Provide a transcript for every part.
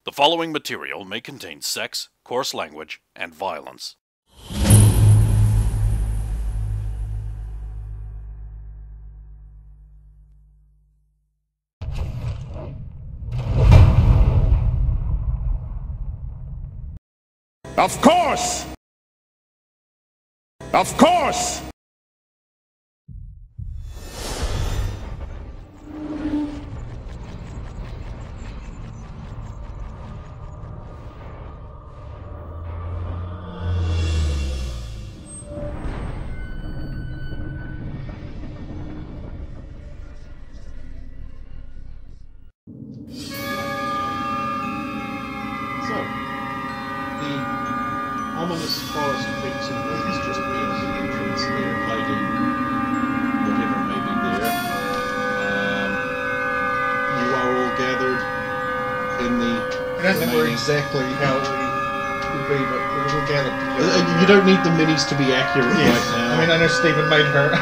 The following material may contain sex, coarse language, and violence. Of course! Of course! Ominous forest creaks and winds just beyond the entrance there, hiding whatever may be there. You are all gathered in the... I don't think we're exactly how we would be, but we're all gathered together. You don't need the minis to be accurate right now. I mean, I know Stephen made her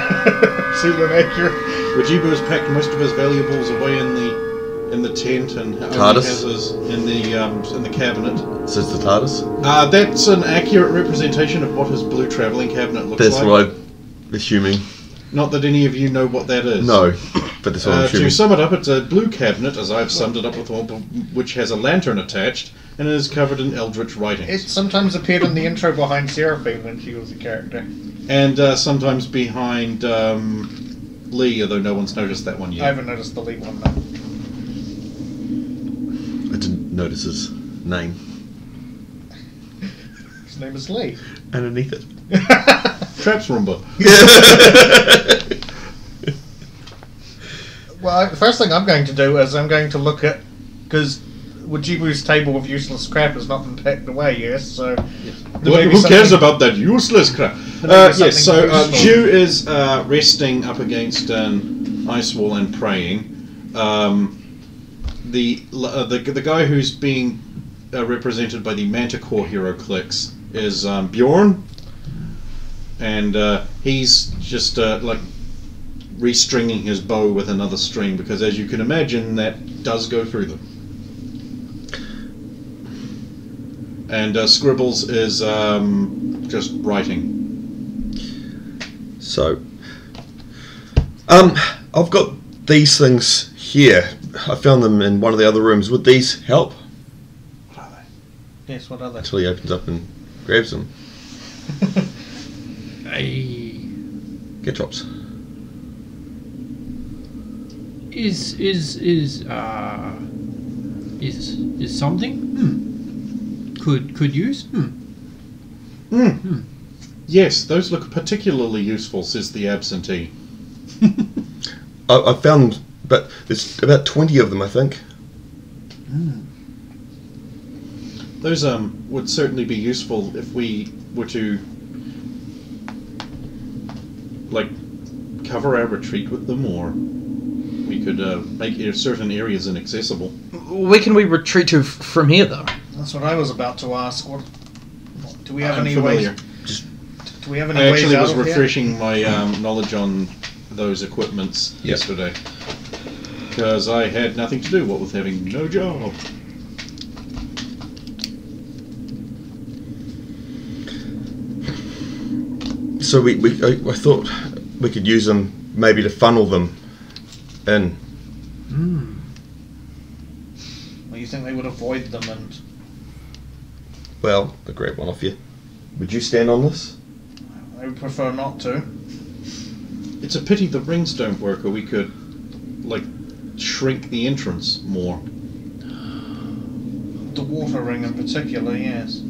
super accurate. Rajibu has packed most of his valuables away in the tent, and TARDIS has his in the cabinet. So it's the TARDIS? That's an accurate representation of what his blue travelling cabinet looks like. That's what I'm assuming. Not that any of you know what that is. No, but that's what I'm assuming. To sum it up, it's a blue cabinet, as I've summed it up with one, which has a lantern attached and is covered in eldritch writings. It sometimes appeared in the intro behind Seraphine when she was a character. And sometimes behind Lee, although no one's noticed that one yet. I haven't noticed the Lee one though. I didn't notice his name. His name is Lee. Underneath it. Traps Roomba. Well, the first thing I'm going to do is I'm going to look at... Because Wajibu's table of useless crap has not been packed away, yes, so... Yes. Who cares about that useless crap? Yes, so Ju is resting up against an ice wall and praying. The guy who's being represented by the Manticore hero clicks is Bjorn, and he's just like restringing his bow with another string, because as you can imagine that does go through them. And Scribbles is just writing. So, I've got these things here. I found them in one of the other rooms. Would these help? What are they? Yes, what are they? Until he opens up and grabs them. Get drops. Is something? Could use? Yes, those look particularly useful, says the absentee. I found, but there's about 20 of them, I think. Those would certainly be useful if we were to like cover our retreat with them, or we could make certain areas inaccessible. Where can we retreat to from here, though? That's what I was about to ask. What do we have I'm any familiar. ways? Do we have any I ways actually out was of here? refreshing my knowledge on those equipments yesterday, because I had nothing to do, what with having no job. So I thought we could use them maybe to funnel them in. Well, you think they would avoid them and... Well, I'll grab one off you. Would you stand on this? I would prefer not to. It's a pity the rings don't work, or we could like shrink the entrance more. The water ring in particular, yes.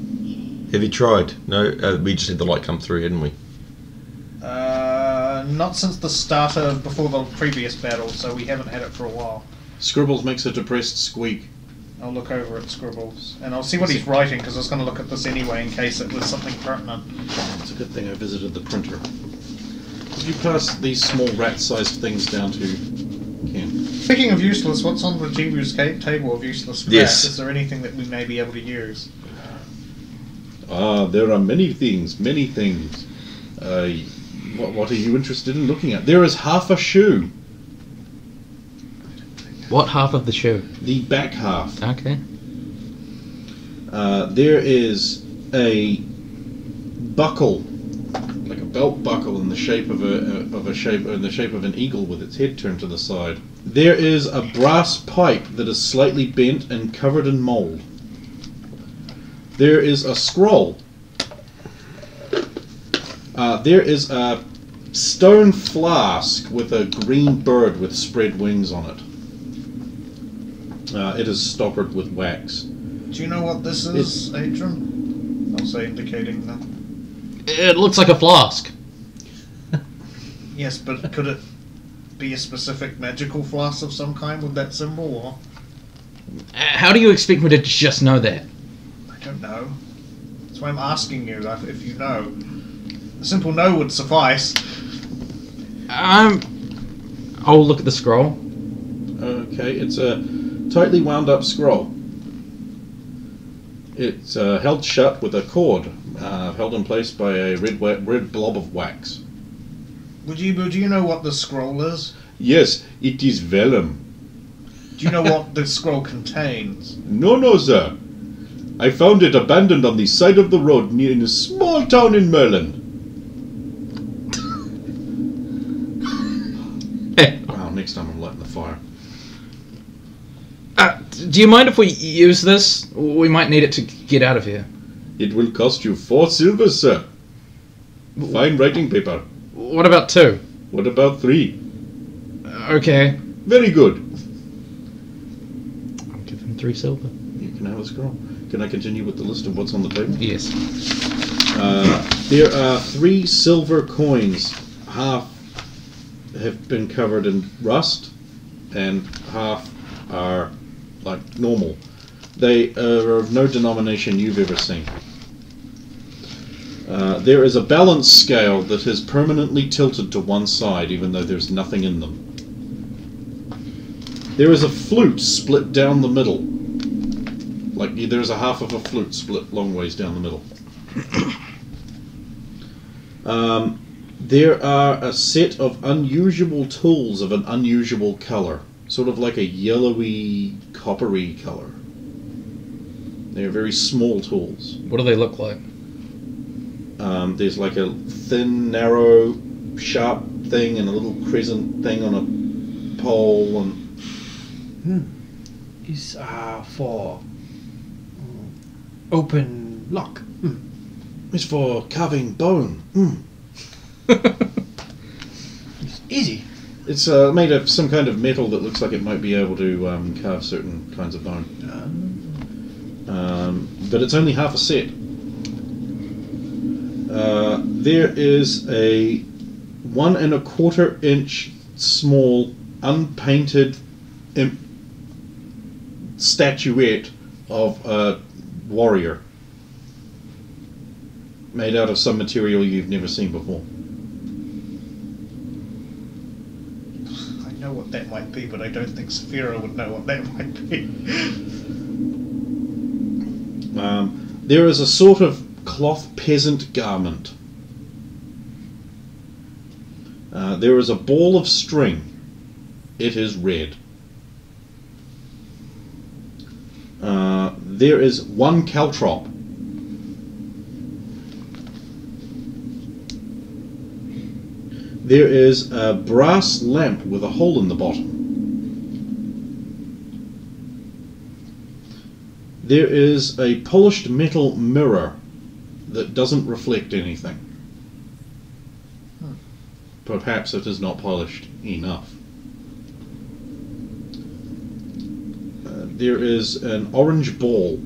Have you tried? No, we just had the light come through, hadn't we? Not since the start of before the previous battle, so we haven't had it for a while. Scribbles makes a depressed squeak. I'll look over at Scribbles, and I'll see what he's writing, because I was going to look at this anyway in case it was something pertinent. It's a good thing I visited the printer. Did you pass these small rat-sized things down to Ken? Speaking of useless, what's on Rajibu's table of useless crap? Yes. Is there anything that we may be able to use? There are many things, many things. What are you interested in looking at? There is half a shoe. What half of the shoe? The back half. Okay. There is a buckle, like a belt buckle, in the shape of an eagle with its head turned to the side. There is a brass pipe that is slightly bent and covered in mold. There is a scroll. There is a stone flask with a green bird with spread wings on it. It is stoppered with wax. Do you know what this is, Adrian? I'll say indicating that. It looks like a flask. Yes, but could it be a specific magical flask of some kind with that symbol, or? How do you expect me to just know that? I don't know. That's why I'm asking you if you know. A simple no would suffice. I'll look at the scroll. Okay, it's a tightly wound up scroll. It's held shut with a cord, held in place by a red blob of wax. Mujibu, do you know what the scroll is? Yes, it is vellum. Do you know what the scroll contains? No, sir. I found it abandoned on the side of the road in a small town in Merlin. Wow, next time I'm lighting the fire. Do you mind if we use this? We might need it to get out of here. It will cost you 4 silvers, sir. Fine writing paper. What about 2? What about 3? Okay. Very good. I'll give him 3 silver. You can have a scroll. Can I continue with the list of what's on the table? Yes. There are 3 silver coins. Half have been covered in rust, and half are like normal. They are of no denomination you've ever seen. There is a balance scale that is permanently tilted to one side, even though there's nothing in them. There is a flute split down the middle. Like there's a half of a flute split long ways down the middle. There are a set of unusual tools of an unusual color. Sort of like a yellowy, coppery color. They're very small tools. What do they look like? There's like a thin, narrow, sharp thing and a little crescent thing on a pole. And Is for open lock. it's for carving bone. It's easy. It's made of some kind of metal that looks like it might be able to carve certain kinds of bone. But it's only half a set. There is a 1 1/4 inch small unpainted statuette of a warrior made out of some material you've never seen before. I know what that might be, but I don't think Saphira would know what that might be. There is a sort of cloth peasant garment. There is a ball of string. It is red. There is 1 caltrop. There is a brass lamp with a hole in the bottom. There is a polished metal mirror that doesn't reflect anything. Perhaps it is not polished enough. There is an orange ball.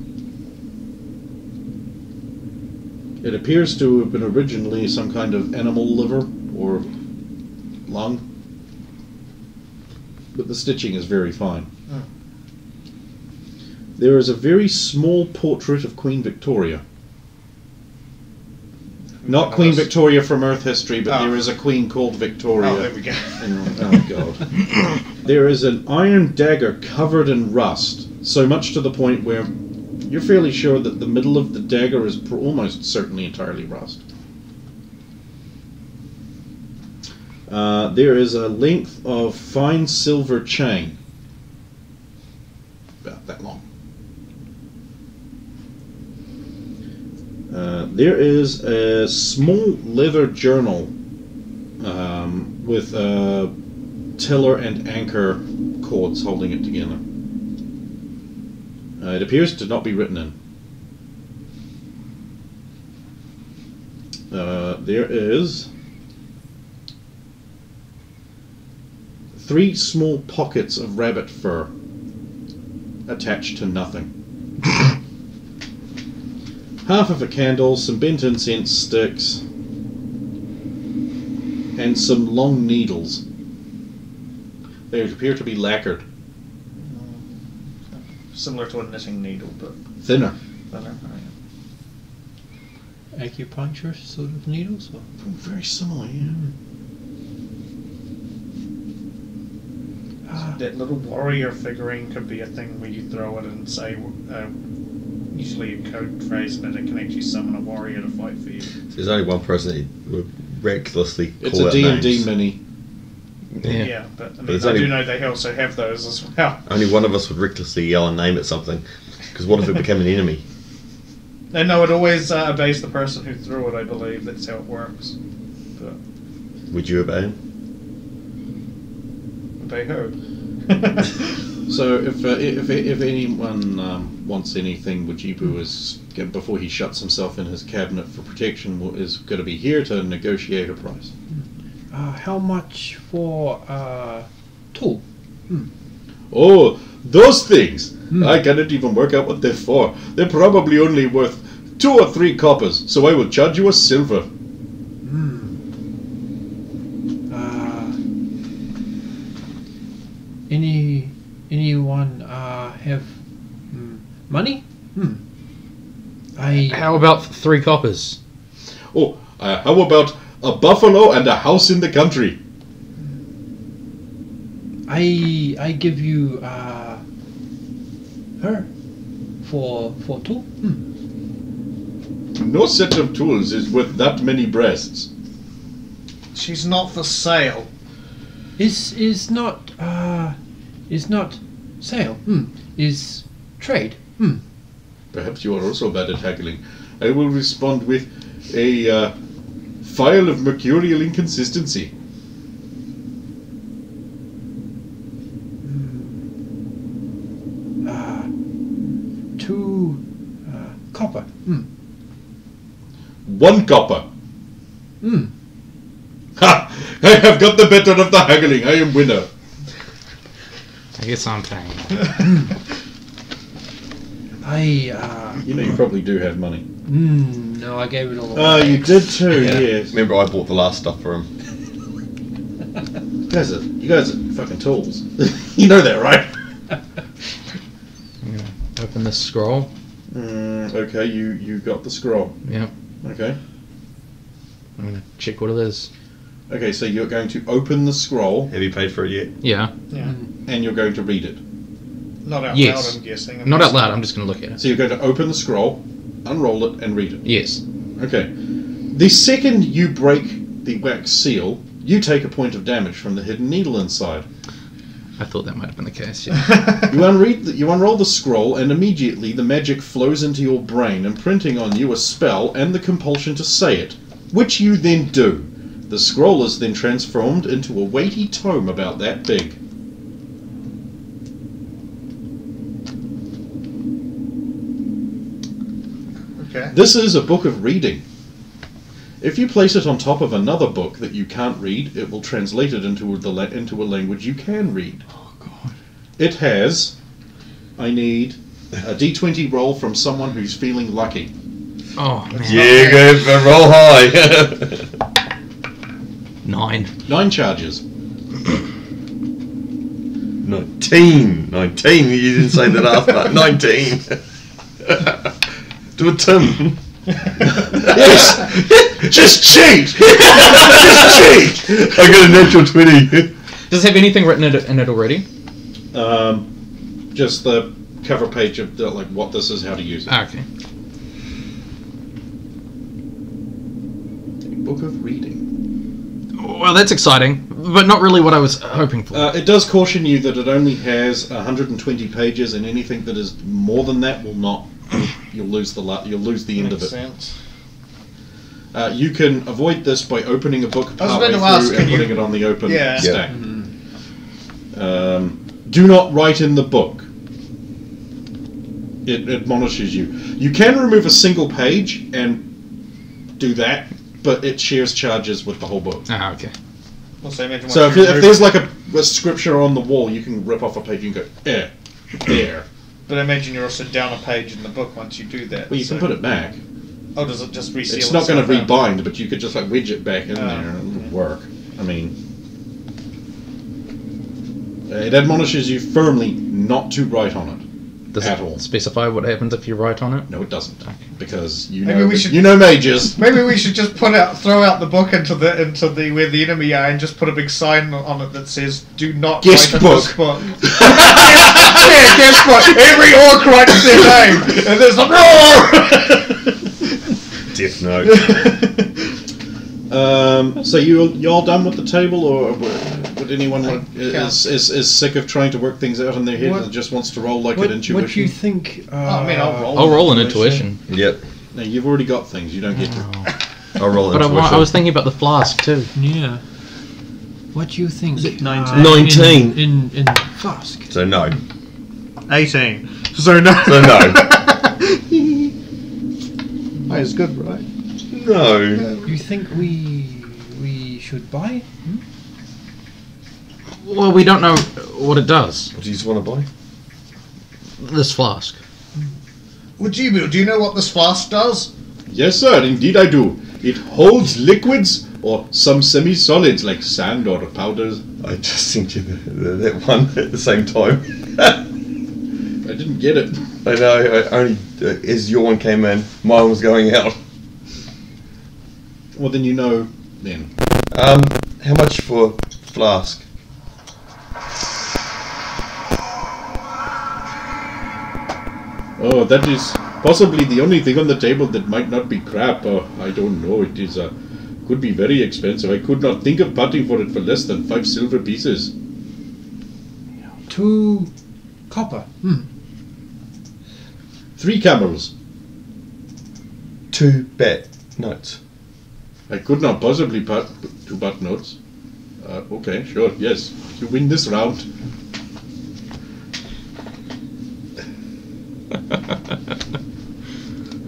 It appears to have been originally some kind of animal liver or lung, but the stitching is very fine. There is a very small portrait of Queen Victoria. Not Queen Victoria from Earth history, but there is a queen called Victoria. Oh, there we go. Oh God. There is an iron dagger covered in rust, so much to the point where you're fairly sure that the middle of the dagger is almost certainly entirely rust. There is a length of fine silver chain, about that long. There is a small leather journal with tiller and anchor cords holding it together. It appears to not be written in. There is 3 small pockets of rabbit fur attached to nothing. Half of a candle, some bent incense sticks, and some long needles. They appear to be lacquered. Similar to a knitting needle, but Thinner. thinner. Acupuncture sort of needles? Or? Very similar, yeah. That little warrior figurine could be a thing where you throw it and say, usually a code phrase, and it can actually summon a warrior to fight for you. There's only one person that would recklessly call It's a out D&D names. mini. Yeah, but I mean, it's I only- do know they also have those as well. Only one of us would recklessly yell a name at something. Because what if it became an enemy? And no, it always obeys the person who threw it, I believe. That's how it works. But Would you obey him? obey who? So if anyone wants anything, Wajibu is, before he shuts himself in his cabinet for protection, is going to be here to negotiate a price. How much for tool? Oh, those things! I cannot even work out what they're for. They're probably only worth 2 or 3 coppers, so I will charge you a silver. Anyone have money? How about 3 coppers? Oh, how about a buffalo and a house in the country? I give you her for tool. No set of tools is worth that many breasts. She's not for sale. Is not sale. Is trade. Perhaps you are also bad at haggling. I will respond with a file of mercurial inconsistency. Two copper. 1 copper. Ha! I have got the better of the haggling. I am winner. I guess I'm paying. You know you probably do have money. No, I gave it all away. Oh, you did too, yes. Remember, I bought the last stuff for him. You guys are fucking tools. You know that, right? I'm gonna open this scroll. Okay, you got the scroll. Yep. Okay. I'm gonna check what it is. Okay, so you're going to open the scroll Have you paid for it yet? Yeah. Yeah. and you're going to read it. Not out Yes. loud, I'm guessing. Not out loud. I'm just gonna look at it. So you're going to open the scroll, unroll it, and read it. Yes. Okay. The second you break the wax seal, you take a point of damage from the hidden needle inside. I thought that might have been the case. Yeah. You unroll the scroll, and immediately the magic flows into your brain, imprinting on you a spell and the compulsion to say it, which you then do. The scroll is then transformed into a weighty tome about that big. Okay. This is a book of reading. If you place it on top of another book that you can't read, it will translate it into a language you can read. Oh, God. It has, I need a d20 roll from someone who's feeling lucky. Oh man. Yeah, go for roll high. 9. 9 charges. 19. 19. You didn't say the last part. 19. Do a Tim. Yes! Just cheat! Just cheat! I got a natural 20. Does it have anything written in it already? Just the cover page of like what this is, how to use it. Okay. Book of reading. Well, that's exciting, but not really what I was hoping for. It does caution you that it only has 120 pages, and anything that is more than that will not. you'll lose the end of Makes it. sense. You can avoid this by opening a book I was partway about to through ask, and can you- putting it on the open Yeah. stack. Do not write in the book. It admonishes you. You can remove a single page and do that, but it shares charges with the whole book. Ah, okay. Also, imagine So once if you remove- there's like a scripture on the wall, you can rip off a page and go, there. But imagine you're also down a page in the book once you do that. Well, you can put it back. Oh, does it just reseal? It's not going to itself out? rebind, but you could just like wedge it back in there and it'll work. I mean, it admonishes you firmly not to write on it. Does At it all. specify what happens if you write on it? No, it doesn't, because Maybe we should- you know mages. Maybe we should just throw out the book into the where the enemy are, and just put a big sign on it that says "Do not Guest write book." in this book." Yeah, guest book. Every orc writes their name, and there's a Death Note. So you all done with the table, or would anyone is sick of trying to work things out in their head and just wants to roll like an intuition? What do you think? I mean, I'll roll. I'll roll an intuition. Yep. No, you've already got things. You don't get to. I'll roll But intuition. I was thinking about the flask too. Yeah. What do you think? 19? 19. In flask. So no. 18. So no. So no. That is good, right? No. You think we should buy? Well, we don't know what it does. What do you just want to buy? This flask. Wajibu, do you know what this flask does? Yes, sir. Indeed, I do. It holds liquids or some semi-solids like sand or powders. I just sent you that one at the same time. I didn't get it. I know. I only as your one came in, mine was going out. Well, then you know. Then How much for flask? oh, that is possibly the only thing on the table that might not be crap. I don't know. It is could be very expensive. I could not think of parting for it for less than 5 silver pieces. 2 copper. 3 camels. 2 bat notes. I could not possibly part 2 bat notes. Okay, sure, yes. You win this round.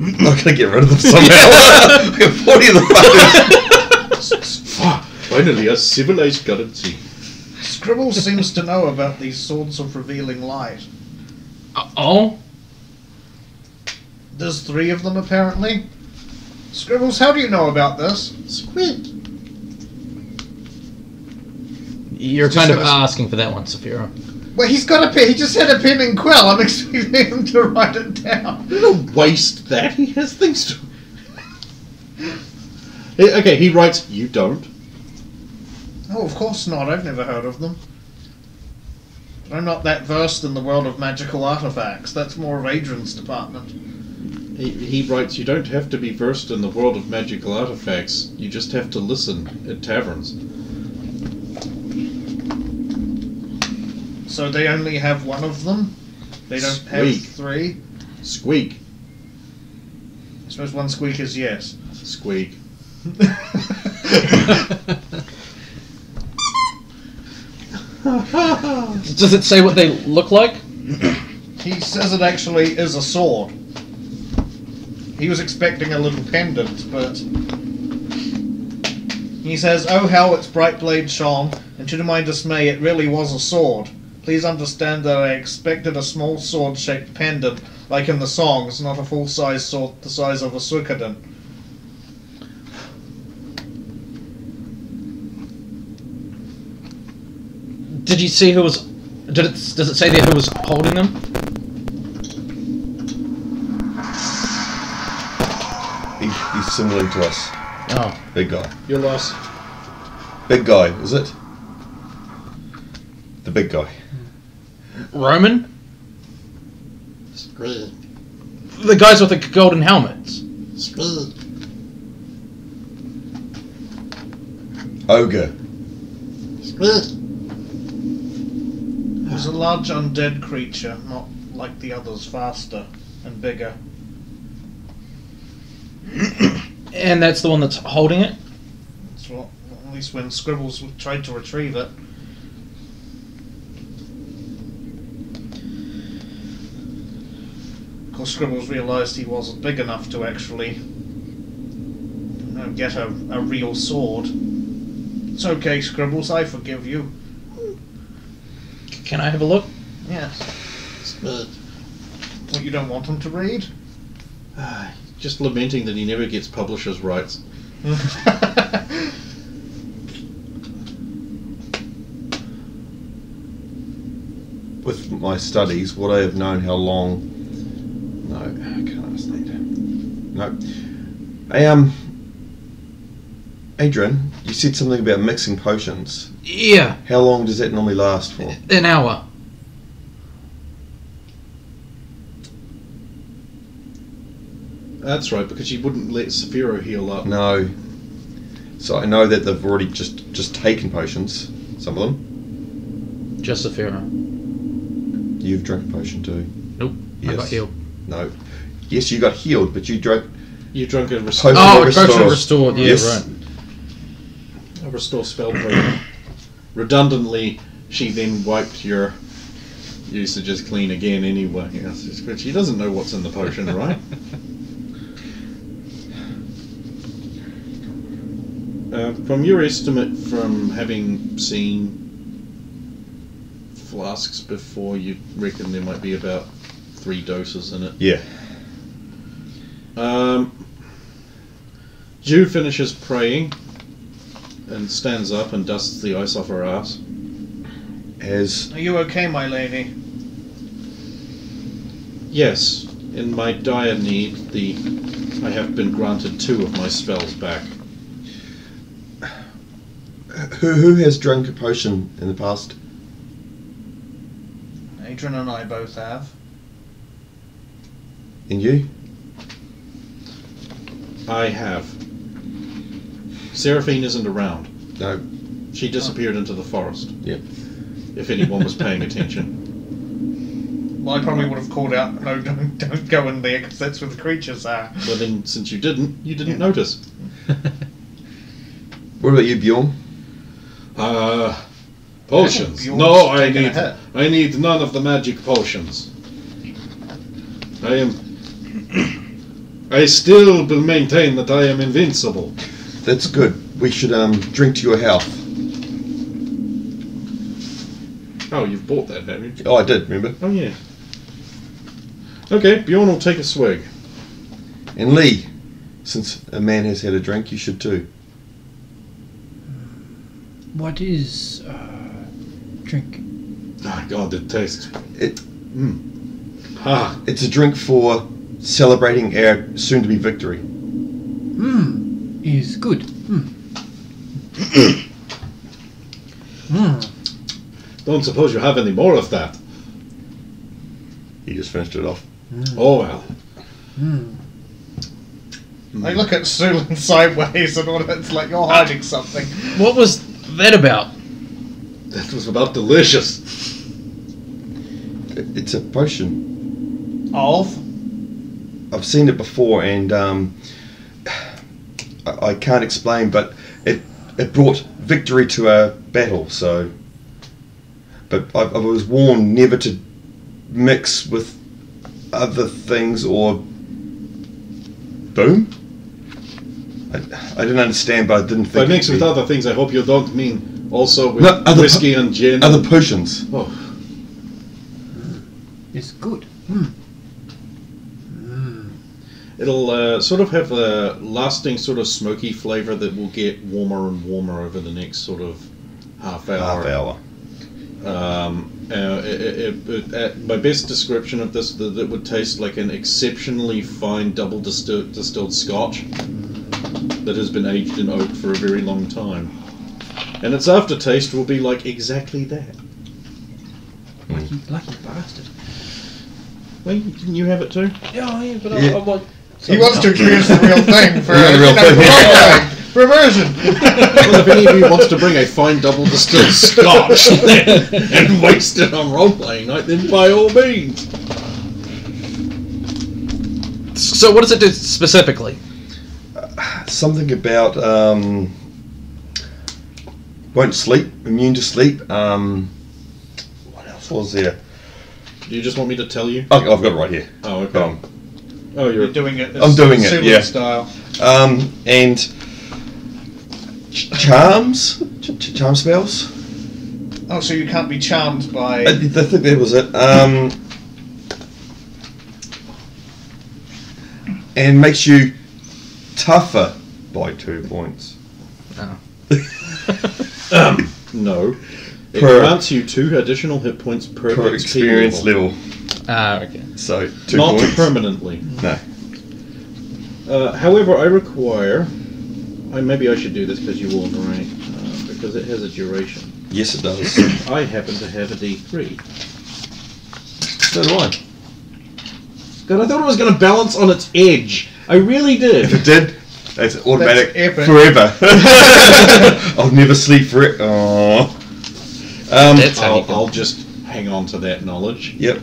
I'm not gonna get rid of them somehow. I got 40 of the fuckers. Finally, a civilized currency. Scribble seems to know about these swords of revealing light. Oh? There's 3 of them, apparently. Scribbles, how do you know about this? Squeak. You're kind of asking for that one, Saphira. Well, he's got a pen. He just had a pen and quill. I'm expecting him to write it down. Don't waste that. He has things to. Okay, he writes. You don't. Oh, of course not. I've never heard of them. I'm not that versed in the world of magical artifacts. That's more of Adrian's department. He writes. You don't have to be versed in the world of magical artifacts. You just have to listen at taverns. So they only have 1 of them? They don't have Squeak. 3? Squeak. I suppose 1 squeak is yes. Squeak. Does it say what they look like? He says it actually is a sword. He was expecting a little pendant, but... He says, "Oh, how its bright blade shone, and to my dismay it really was a sword. Please understand that I expected a small sword-shaped pendant, like in the songs, not a full-size sword the size of a suikoden." Did you see who was? Does it say there who was holding them? He's similar to us. Oh, Big guy. Your loss. Big guy, is it? The big guy. Roman. Squeak. The guys with the golden helmets. Squeak. Ogre. Squeak. It was a large undead creature, not like the others, faster and bigger. And that's the one that's holding it? That's what, at least when Scribbles tried to retrieve it. Of course, Scribbles realised he wasn't big enough to actually get a real sword. It's okay, Scribbles, I forgive you. Can I have a look? Yes. What, you don't want him to read? Just lamenting that he never gets publisher's rights. With my studies, would I have known how long? No, I can't understand. No. Hey, Adrian, you said something about mixing potions. Yeah, How long does that normally last for? an hour. That's right, because you wouldn't let Saphiro heal up. No. So I know that they've already just taken potions. Some of them. Just a Pharaoh. You've drunk a potion too. Nope, I got healed. No. Yes, you got healed, but you drank You drunk a restore, Potion Oh, restores. potion restored, yeah, Yes. right. a restore spell program. Redundantly, she then wiped your usages clean again anyway. Yes, but she doesn't know what's in the potion, right? From your estimate, from having seen flasks before, you reckon there might be about 3 doses in it. Yeah. Jude finishes praying and stands up and dusts the ice off her ass. As Are you okay, my lady? Yes, in my dire need, I have been granted 2 of my spells back. who has drunk a potion in the past? Adrian and I both have. And you? I have. Seraphine isn't around. No. She disappeared into the forest. Yep. If anyone was paying attention. Well, I probably would have called out, no, don't go in there, because that's where the creatures are. Well then, since you didn't notice. What about you, Bjorn? Potions. Bjorn's No, taking a hit. I need none of the magic potions. I still will maintain that I am invincible. That's good. We should drink to your health. Oh, you've bought that, haven't you? Oh, I did, remember? Oh yeah. Okay, Bjorn will take a swig. And Lee, since a man has had a drink, you should too. What is drink? Oh God, it tastes. It Ah, It's a drink for celebrating our soon-to-be victory. Is good. don't suppose you have any more of that. He just finished it off. Oh well. I look at Sulin sideways and all that, it's like you're hiding something. What was that about? That was about delicious. It's a potion. Of? I've seen it before, and I can't explain, but it brought victory to our battle. So, but I was warned never to mix with other things or boom. I didn't understand, but I didn't think. By mix it'd with be- other things, I hope you don't mean also with No, other whiskey and gin. other potions. Oh, Is good. it'll sort of have a lasting sort of smoky flavour that will get warmer and warmer over the next sort of half hour. My best description of this, that it would taste like an exceptionally fine double distilled scotch that has been aged in oak for a very long time. And its aftertaste will be like exactly that. Lucky bastard. Well, didn't you have it too? Yeah, but Yeah. I want. He wants to experience the real thing for Yeah, the real thing. role-playing, for immersion. Well, if any of you wants to bring a fine double distilled scotch and waste it on role-playing night, then by all means. So what does it do specifically? something about won't sleep, immune to sleep. What else was there? Do you just want me to tell you? Oh, I've got it right here. Oh, okay. Oh, You're doing it. I'm doing it, Sulu yeah. Style. And charms, charm spells. Oh, so you can't be charmed by. I think that was it. And makes you tougher by 2 points. No. It Per- grants you 2 additional hit points per XP experience level. Okay. So 2 Not points. permanently. No. However, I require. Maybe I should do this because you will, right? Because it has a duration. Yes, it does. I happen to have a D3. So do I. God, I thought it was going to balance on its edge. I really did. If it did, that's automatic That's epic. forever. I'll never sleep for it. Aww. That's how you can. I'll just hang on to that knowledge. Yep.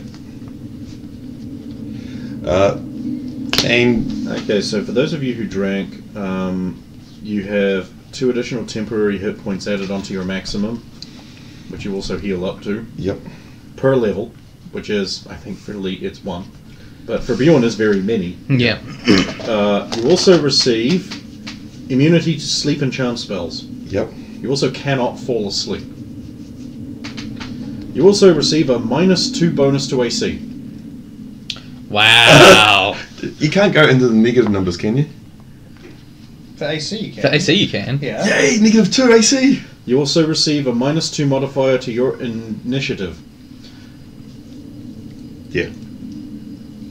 And Okay, so for those of you who drank, you have 2 additional temporary hit points added onto your maximum, which you also heal up to, yep. per level, which is, I think for Lee it's 1. But for Bjorn is very many. Yeah. You also receive immunity to sleep and charm spells. Yep. You also cannot fall asleep. You also receive a -2 bonus to AC. Wow. You can't go into the negative numbers, can you? For AC, you can. For AC, you can. Yeah. Yay! -2 AC. You also receive a -2 modifier to your initiative. Yeah.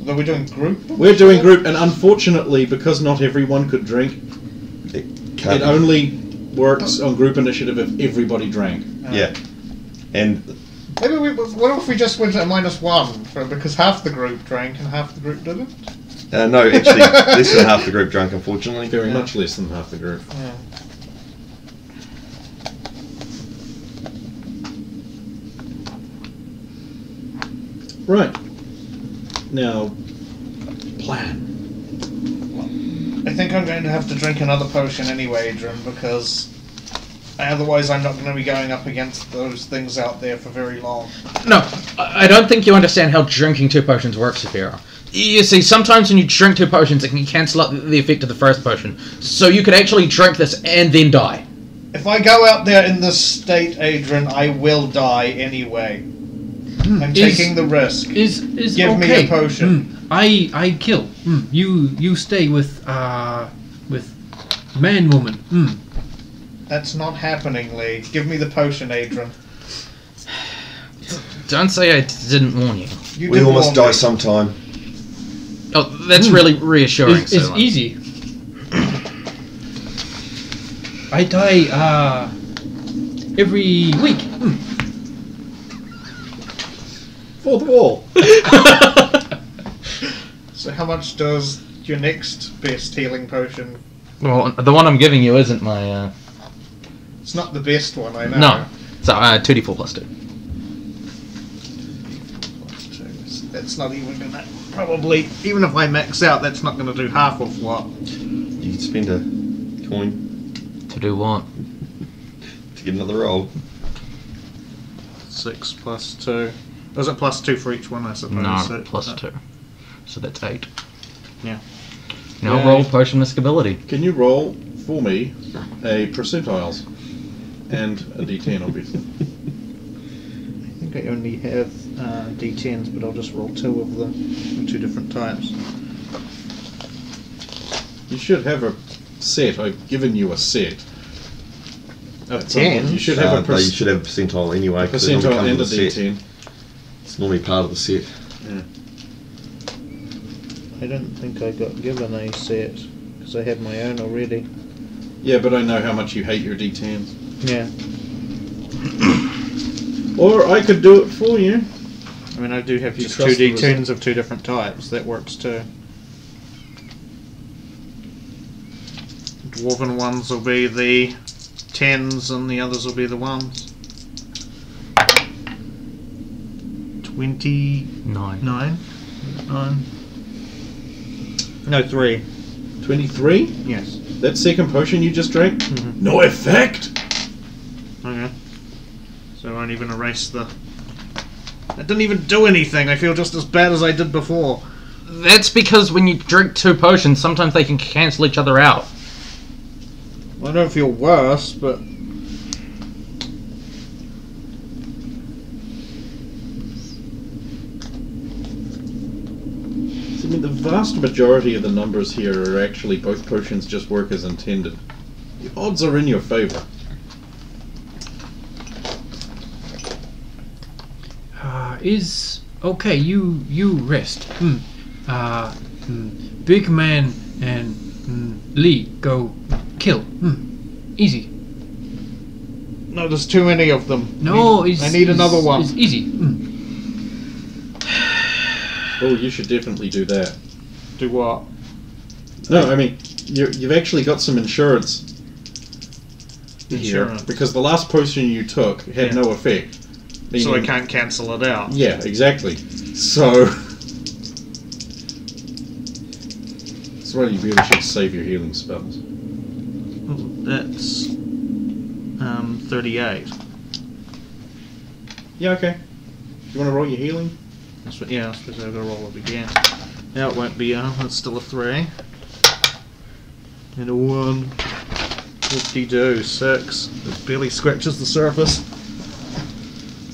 Are we doing group? We're doing group, and unfortunately, because not everyone could drink, Can't. it only works on group initiative if everybody drank. Yeah. And Maybe what if we just went at -1 because half the group drank and half the group didn't? no, actually, less than half the group drunk, unfortunately. Very much less than half the group. Yeah. Right. Now, plan. I think I'm going to have to drink another potion anyway, Adrian, because otherwise I'm not going to be going up against those things out there for very long. No, I don't think you understand how drinking 2 potions works, Saphira. You see, sometimes when you drink 2 potions, it can cancel out the effect of the first potion. So you could actually drink this and then die. If I go out there in this state, Adrian, I will die anyway. I'm taking the risk. Is Give okay. me a potion. I kill. You stay with man woman. That's not happening, Lee. Give me the potion, Adrian. Don't say I didn't warn you. You We did almost warn die me. sometime. Oh, that's really reassuring. It's so easy. I die every week. For the wall. So how much does your next best healing potion? Well, the one I'm giving you isn't my. It's not the best one, I know. No. So 2d4 plus 2. That's not even gonna probably, even if I max out, that's not gonna do half of what. You can spend a coin To do what? to get another roll. 6 plus 2. Was it plus 2 for each one, I suppose? No, So- plus 2. So that's 8. Yeah. Now Yay. roll potion risk ability. Can you roll for me a percentiles and a D10, obviously? I think I only have D10s, but I'll just roll 2 of them from 2 different types. You should have a set. I've given you a set. At some point. 10? You should have a No, you should have a percentile anyway. 'cause it normally percentile comes and a with set. D10. It's normally part of the set. Yeah. I don't think I got given a set, because I had my own already. Yeah, but I know how much you hate your D10s. Yeah. Or I could do it for you. I mean, I do have You just trust 2 the D10s of 2 different types. That works too. Dwarven ones will be the 10s and the others will be the 1s. 29? 9. 9? No, 3. 23? Yes. that second potion you just drank, no effect. Okay. So I won't even erase the... That didn't even do anything. I feel just as bad as I did before. That's because when you drink 2 potions, sometimes they can cancel each other out. I don't feel worse, but... I mean, the vast majority of the numbers here are actually both potions just work as intended. The odds are in your favor. Okay, you rest. Big Man and Lee go kill. Easy. No, there's too many of them. No, I need another one. It's easy. Oh, you should definitely do that. Do what? No, I mean, you've actually got some insurance here, Insurance. because the last potion you took had no effect. So I Meaning- can't cancel it out. Yeah, exactly. So... That's why you really should save your healing spells. That's 38. Yeah, okay. You want to roll your healing? That's what, yeah, I suppose I've got to roll it again. Now it won't be it's still a 3. And a 1. Whoop-de-doo, 6. It barely scratches the surface.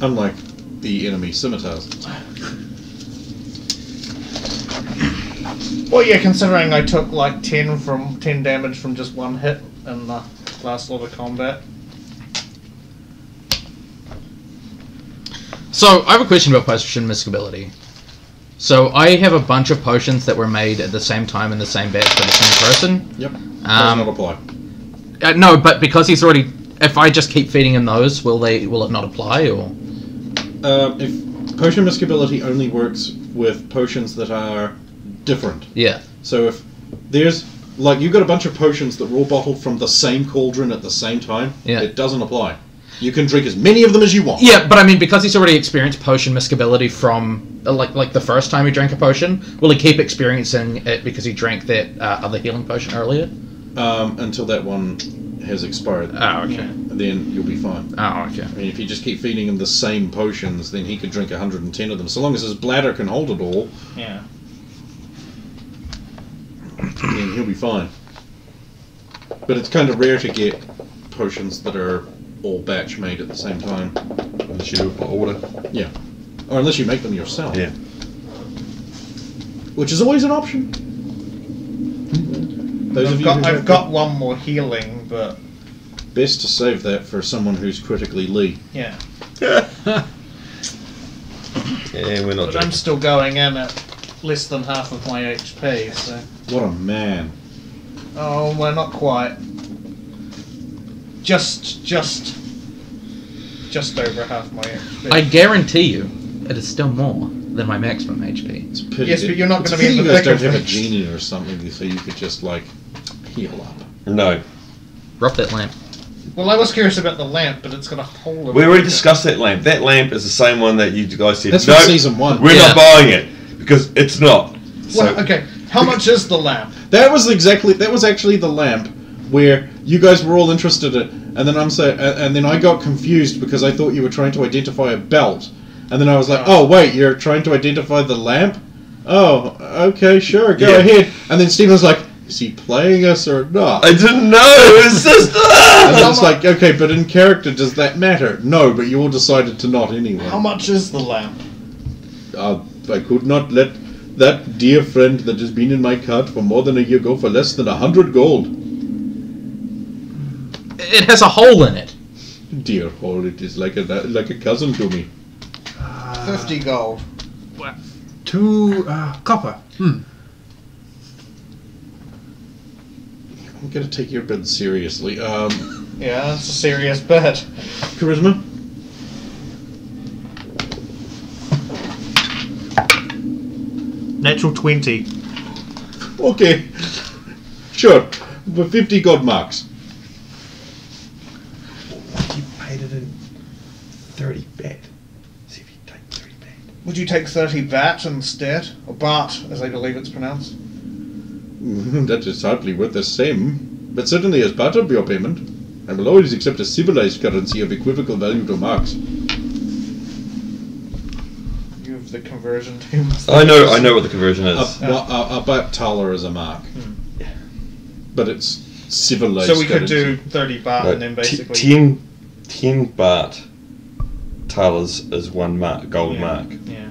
Unlike the enemy scimitars. Well, yeah, considering I took like 10 damage from just one hit in the last lot of combat. So, I have a question about potion miscibility. So, I have a bunch of potions that were made at the same time in the same batch by the same person. Yep. Does not apply. No, but because he's already... If I just keep feeding him those, will it not apply, or...? If potion miscibility only works with potions that are different. Yeah. So if there's... Like, you've got a bunch of potions that were all bottled from the same cauldron at the same time. Yeah. It doesn't apply. You can drink as many of them as you want. Yeah, but I mean, because he's already experienced potion miscibility from, like the first time he drank a potion, will he keep experiencing it because he drank that other healing potion earlier? Until that one has expired. Oh, okay. Then you'll be fine. Oh, okay. I mean, if you just keep feeding him the same potions, then he could drink 110 of them. So long as his bladder can hold it all, Yeah. then he'll be fine. But it's kind of rare to get potions that are all batch made at the same time. Unless you do it by order. Yeah. Or unless you make them yourself. Yeah. Which is always an option. Those of you who I've have got one more healing, but best to save that for someone who's critically Lee. yeah. Yeah, we're not But I'm joking. still going in at less than half of my HP, so... What a man. Oh, well, not quite. Just over half my HP. I guarantee you, it is still more than my maximum HP. It's a pity. Yes, but you're not it's gonna a pity be in you the guys thick don't of have a things. genie or something so you could just, like, heal up. No. Rough that lamp. Well, I was curious about the lamp, but it's got a hole in We it. already discussed that lamp. That lamp is the same one that you guys said, That's no, from season 1. we're Yeah. not buying it. Because it's not. So, Well, okay, how much is the lamp? That was actually the lamp where you guys were all interested in, and then and then I got confused because I thought you were trying to identify a belt, and then I was like, oh wait, you're trying to identify the lamp? Oh, okay, sure, go Yeah. ahead. And then Stephen was like, is he playing us or not? I didn't know. It's just... And then it's like, okay, but in character, does that matter? No, but you all decided to not anyway. How much is the lamp? I could not let that dear friend that has been in my cart for more than a year go for less than 100 gold. It has a hole in it. Dear hole, it is like a cousin to me. 50 gold. 2 copper. I'm gonna take your bid seriously. Yeah, that's a serious bet. Charisma? Natural 20. Okay. Sure. For 50 gold marks. You paid it in 30 bat. See if you take 30 bat. Would you take 30 bat instead? Or Bart, as I believe it's pronounced. That is hardly worth the same. but certainly as part of your payment, I will always accept a civilized currency of equivocal value to marks. You have the conversion tables. I know what the conversion is. About taler as a mark. But it's civilized So we could currency. do 30 baht and then basically... 10 baht talers is 1 mark, gold mark. Yeah.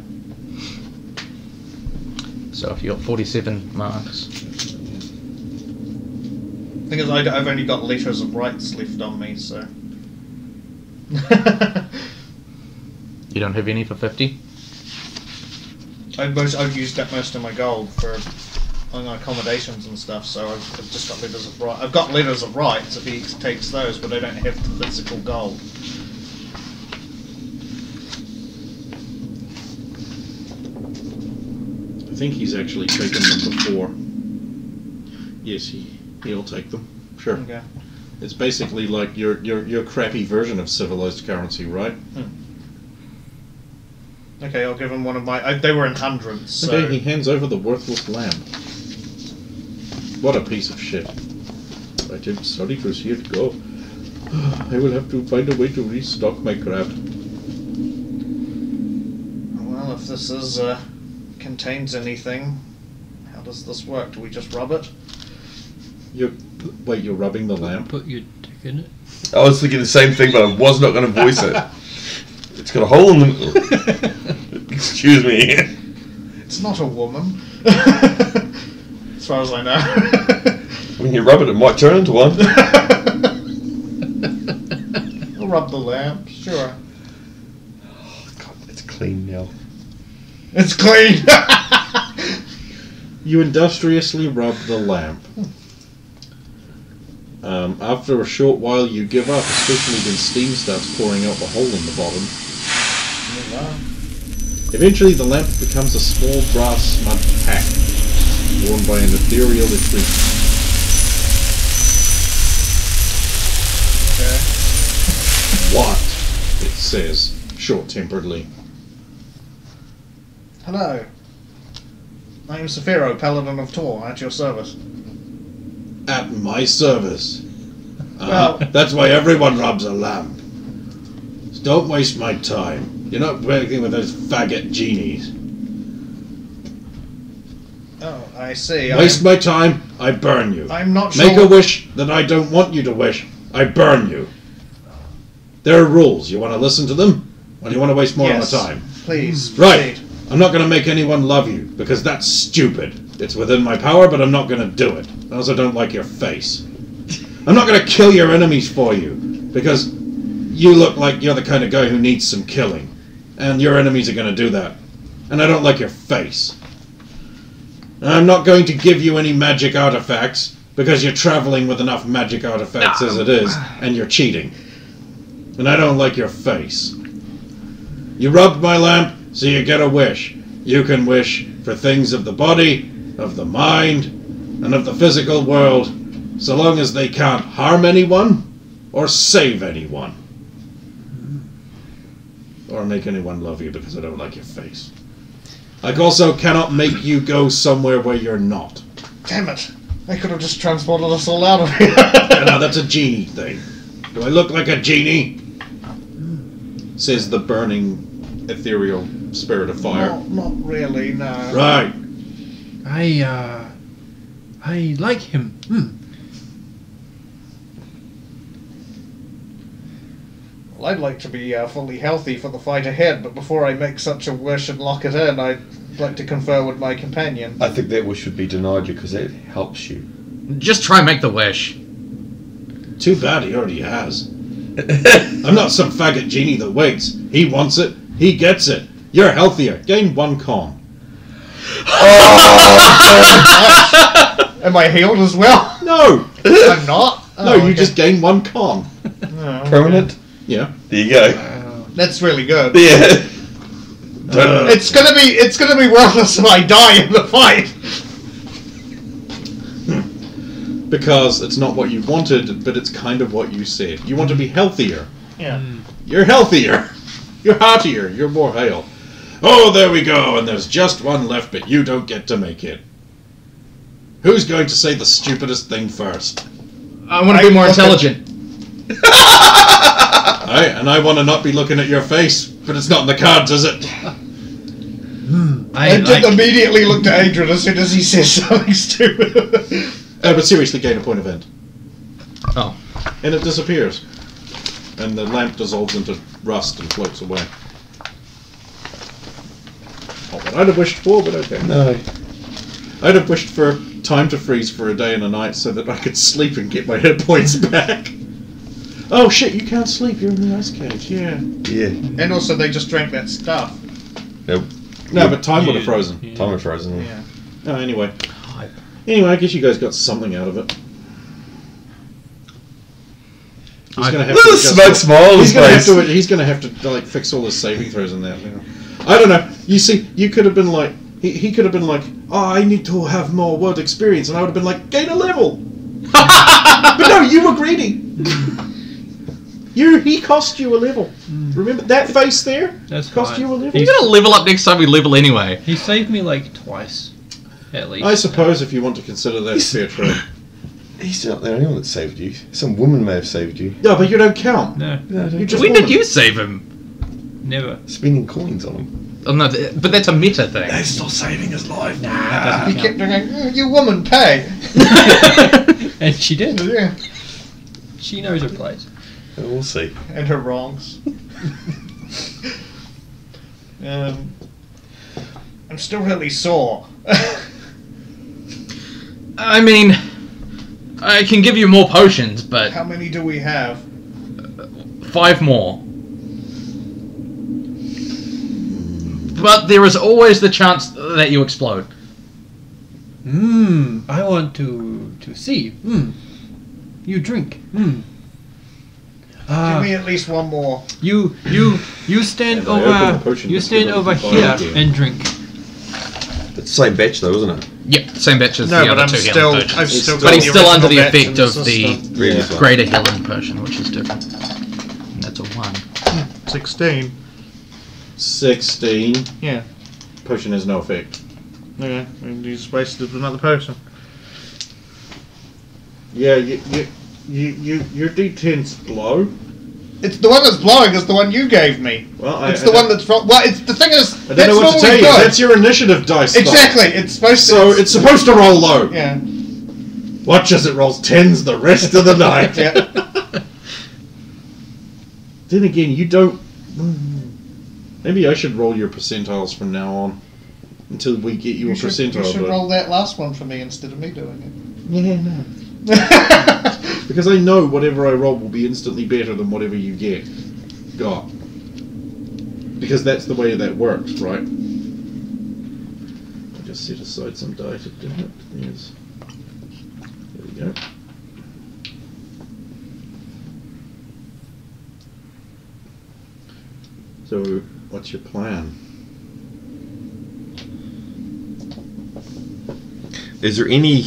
So if you got 47 marks. Thing is, I've only got letters of rights left on me, so... You don't have any for 50? I've used up most of my gold for accommodations and stuff, so I've just got letters of rights. I've got letters of rights if he takes those, but I don't have the physical gold. I think he's actually taken them before. Yes, he'll take them. Sure. Okay. It's basically like your crappy version of civilized currency, right? Okay, I'll give him one of my... they were in hundreds, so... Okay, he hands over the worthless lamp. What a piece of shit. I am sorry to see it go. I will have to find a way to restock my craft. Well, if this is, contains anything, how does this work? Do we just rub it? Wait, you're rubbing the lamp? Put your dick in it. I was thinking the same thing, but I was not going to voice it. It's got a hole in the middle. Excuse me. It's not a woman. As far as I know. When you rub it, it might turn into one. I'll rub the lamp, sure. Oh, God, it's clean now. It's clean! You industriously rub the lamp. After a short while you give up, especially when steam starts pouring out the hole in the bottom. Eventually the lamp becomes a small brass mud pack, worn by an ethereal Ifrit. What? It says, short-temperedly. Hello. I am Saphiro, Paladin of Tor, at your service. At my service. Well- That's why everyone rubs a lamp. So don't waste my time. You're not working with those faggot genies. Oh, I see. Waste my time, I burn you. I'm not sure... Make a wish that I don't want you to wish, I burn you. There are rules. You want to listen to them? Or do you want to waste more of my time? Please, Right. proceed. I'm not going to make anyone love you, because that's stupid. It's within my power, but I'm not going to do it. I also don't like your face. I'm not going to kill your enemies for you, because you look like you're the kind of guy who needs some killing. And your enemies are going to do that. And I don't like your face. I'm not going to give you any magic artifacts, because you're traveling with enough magic artifacts as it is, and you're cheating. And I don't like your face. You rubbed my lamp, so you get a wish. You can wish for things of the body, of the mind, and of the physical world, so long as they can't harm anyone, or save anyone. Or make anyone love you because I don't like your face. I also cannot make you go somewhere where you're not. Damn it. I could have just transported us all out of here. Now that's a genie thing. Do I look like a genie? Says the burning, ethereal spirit of fire. No, not really, no. Right. I like him. Well, I'd like to be fully healthy for the fight ahead, but before I make such a wish and lock it in, I'd like to confer with my companion. I think that wish should be denied you because it helps you. Just try and make the wish. Too bad he already has. I'm not some faggot genie that waits. He wants it. He gets it. You're healthier. Gain 1 con. Am I healed as well? No. I'm not? No, you just gain 1 con. Oh, Permanent? Yeah. There you go. that's really good. Yeah. It's gonna be worthless if I die in the fight. Because it's not what you wanted, but it's kind of what you said. You want to be healthier. Yeah. You're healthier. You're heartier. You're more hale. Oh, there we go. And there's just one left, but you don't get to make it. Who's going to say the stupidest thing first? I want to be more intelligent. And I want to not be looking at your face, but it's not in the cards, is it? I immediately looked at Adrian as soon as he says something stupid. No, but seriously, gain a point of end. Oh. And it disappears. And the lamp dissolves into rust and floats away. Not what I'd have wished for, but okay. No. I'd have wished for time to freeze for a day and a night so that I could sleep and get my hit points back. Oh shit, you can't sleep, you're in the ice cage, yeah. Yeah. And also they just drank that stuff. Nope. No, but time would have frozen. Time would have frozen. Yeah. Oh, anyway. Anyway, I guess you guys got something out of it. He's gonna have to Smoke smile. He's gonna have to like fix all his saving throws and that. You know. I don't know. You see, you could have been like he could have been like, oh, I need to have more world experience, and I would have been like, gain a level. But no, you were greedy. He cost you a level. Remember that face there? That's cost fine. you a level. You're gonna level up next time we level anyway. He saved me like twice, at least. I suppose if you want to consider that fair trade. He's not the only one that saved you. Some woman may have saved you. No, but you don't count. No, You just When woman. did you save him? never. Spending coins on him. Oh, no, but that's a meta thing. That's not saving his life. That He doesn't kept count. going, you woman, pay. And she did. Yeah. She knows her place. We'll see. And her wrongs. I'm still really sore. I mean, I can give you more potions, but How many do we have? 5 more. But there is always the chance that you explode. I want to see. You drink. Give me at least one more. You stand And I open the over. potion You to stand see over what I can find here again. and drink. It's the same batch though, isn't it? Yep, same batch as No, the but other I'm 2 still. healing I've potions. still But got But he's the still under the original batch effect in of the system. Previous one. greater healing potion, which is different. And that's a 1. 16. 16. Yeah. Potion has no effect. Okay. And you just wasted another potion. Yeah, your D10's low. It's the one that's blowing is the one you gave me. Well, It's the one that's well. It's the thing is. I don't know what to tell you. That's your initiative dice. Scott. Exactly. It's supposed to. So it's supposed to roll low. Yeah. Watch as it rolls 10s the rest of the night. Yeah. Then again, you don't. Maybe I should roll your percentiles from now on until we get you a percentile. You should but- roll that last one for me instead of me doing Yeah, no. it. Because I know whatever I roll will be instantly better than whatever you got. Because that's the way that works, right? I just set aside some die to do it. Yes. There we go. So, what's your plan? Is there any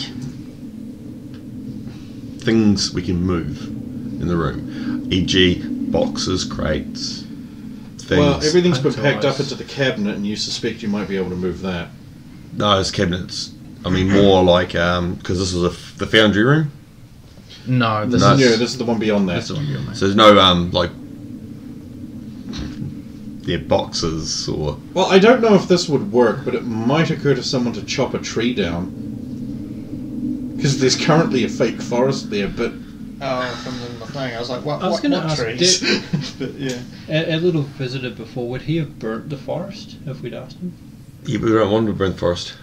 things we can move in the room? E.g., boxes, crates, things. Well, everything's been Until packed up us. into the cabinet, and you suspect you might be able to move that. No, it's cabinets. I mean, more like because this is the foundry room. No, this No. is... Yeah, this is the one beyond that. That's the one you're on. So there's no like boxes or Well, I don't know if this would work, but it might occur to someone to chop a tree down. Because there's currently a fake forest there, but Oh, from the thing. I was like, what? I was What gonna ask, trees? But yeah. A little visitor before, would he have burnt the forest if we'd asked him? yeah, we don't want to burn forest.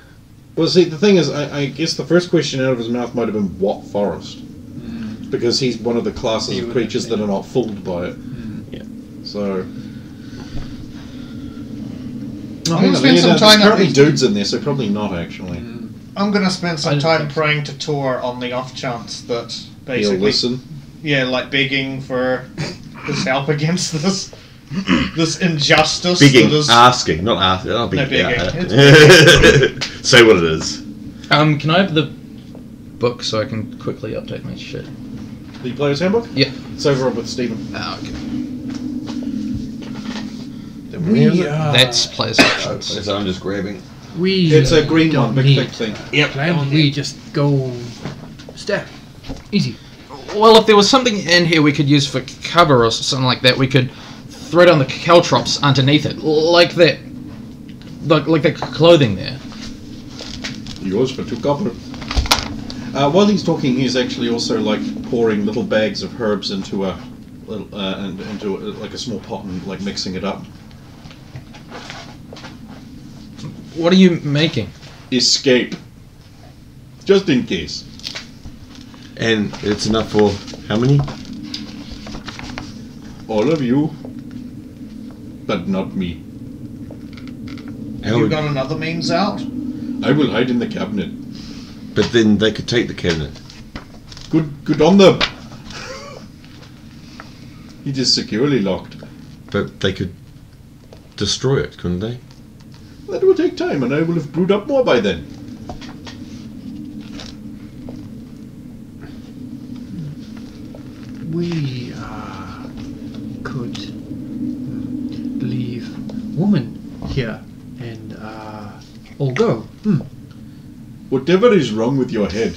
well, see, the thing is, I guess the first question out of his mouth might have been, what forest? Because he's one of the classes He of would creatures have that been. are not fooled by it. Yeah. So... I'm gonna spend some there's time. currently dudes in there, so probably not, actually. I'm gonna spend I some don't time think so. praying to Tor on the off chance that He'll basically, listen. yeah, like begging for his help against this injustice. Begging, that is, asking, not asking. Not begging. begging. Say what it is. Can I have the book so I can quickly update my shit? The Player's Handbook? Yeah. It's over with Stephen. Ah, okay. That's That's players' options. So I'm just grabbing. we. It's a green don't one, big need thick thing. plan. We just go step easy. Well, if there was something in here we could use for cover or something like that, we could throw down the caltrops underneath it, like that, like the clothing there. Yours for 2 copper. While he's talking, he's actually also like pouring little bags of herbs into a little, like a small pot and like mixing it up. What are you making? Escape. Just in case. And it's enough for how many? All of you, but not me. How You would- got another means out? I will hide in the cabinet. But then they could take the cabinet. Good on them. It is securely locked. But they could destroy it, couldn't they? That will take time, and I will have brewed up more by then. We could leave woman here and all go. Whatever is wrong with your head,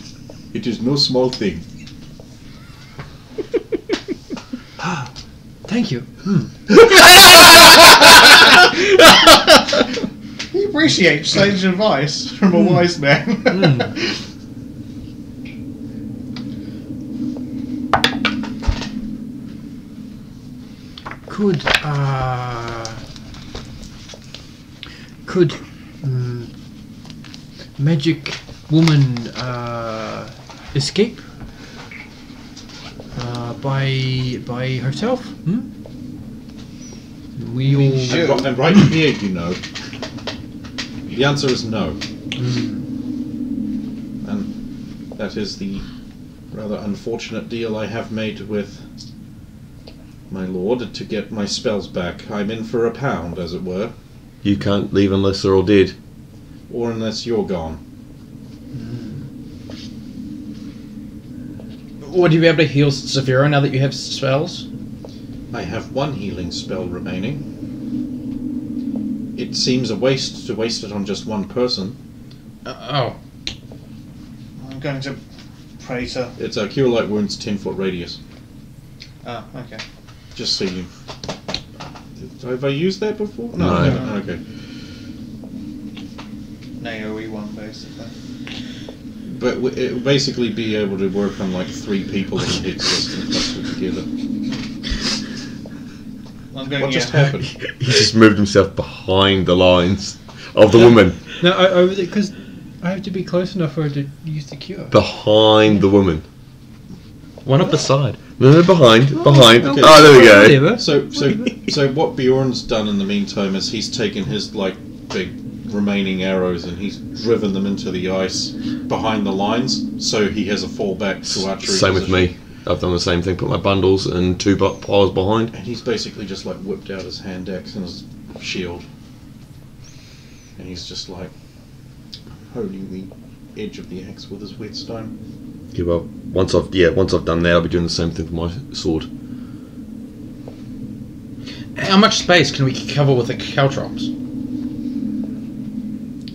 it is no small thing. Thank you. He appreciates sage advice from a wise man. Could magic woman escape by herself? We all And right here, you know. The answer is no. And that is the rather unfortunate deal I have made with my lord to get my spells back. I'm in for £1, as it were. You can't leave unless they're all dead. Or unless you're gone. Would you be able to heal Saphira now that you have spells? I have 1 healing spell remaining. It seems a waste to waste it on just one person. Oh. I'm going to pray to... It's a Cure Light Wounds 10-foot radius. Oh, okay. Just so you... Have I used that before? No. No. I haven't. Okay. An AoE one, basically. But it will basically be able to work on like 3 people in a hit system clustered together. I'm going What just to happened? He just moved himself behind the lines of the woman. no, because I have to be close enough for her to use the cure. Behind the woman. One up the side. No, behind. Behind. okay. Oh, there we go. Whatever. So what Bjorn's done in the meantime is he's taken his like big remaining arrows and he's driven them into the ice behind the lines, so he has a fallback to archery. Same with position. me. I've done the same thing. Put my bundles in 2 piles behind. And he's basically just like whipped out his hand axe and his shield, and he's just like holding the edge of the axe with his whetstone. Yeah, well, once I've done that, I'll be doing the same thing with my sword. How much space can we cover with the caltrops?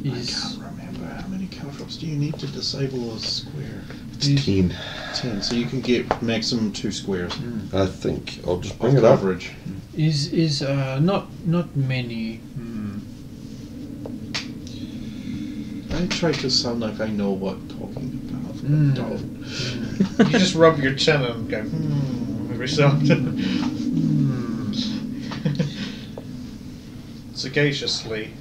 I can't remember how many caltrops do you need to disable a square. It's 10. 10, so you can get maximum 2 squares I think I'll just of bring it up. coverage. Is not many. I try to sound like I know what I'm talking about, but don't. You just rub your chin and go, every so often. Sagaciously.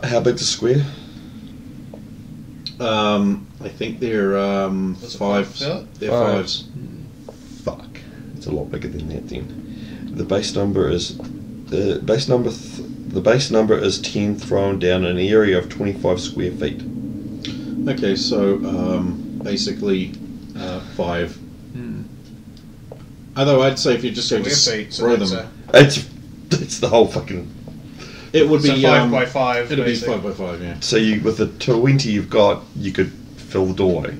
How big's a square? I think they're Was it 5s. 5 foot? They're Fives. 5s. Fuck. It's a lot bigger than that then. The base number is... The base number is 10 thrown down in an area of 25 square feet. Okay, so basically 5. Although I'd say if you're just going to Square feet, so throw that's them, It's the whole fucking... it would So be 5 by 5. It'll be basically. 5 by 5, yeah. So you, with the 20 you've got, you could fill the doorway.